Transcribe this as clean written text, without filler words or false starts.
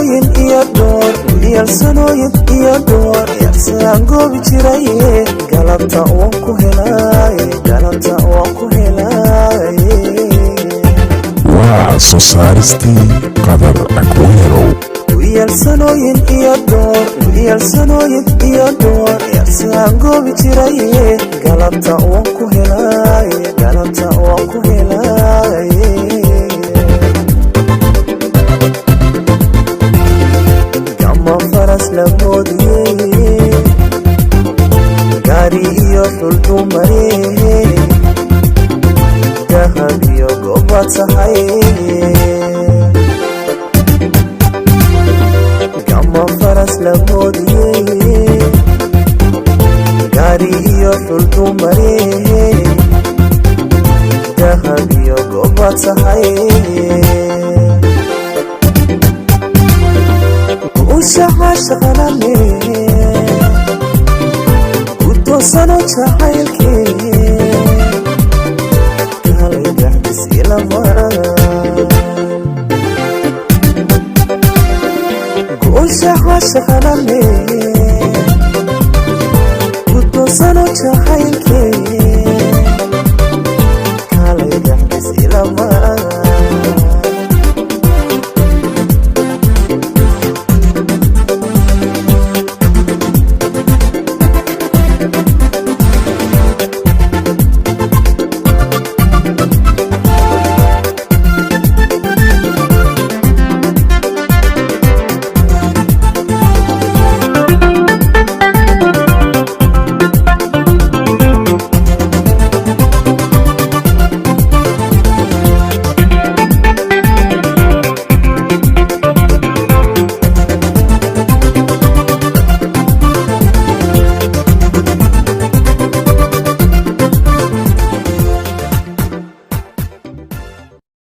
sanooyin iyo door wiyal sanooyin iyo door yarsaan goobi jiraye galabta waan ku helaaye galabta waan ku helaaye waa soo saaristii qadar Aguero wiyal sanooyin iyo door wiyal sanooyin iyo door yarsaan goobi jiraye galabta waan ku helaaye galabta waan ku helaaye la moodiyey gaari iyo dhulku marey dahab iyo goobad tahay gama faras la moodiyey gaari iyo dhulku marey dahab iyo goobad tahay shaqalane utoosano jacaylkee kalay gaxdisii lamara guushaqa shaqalane utoosano jacaylkee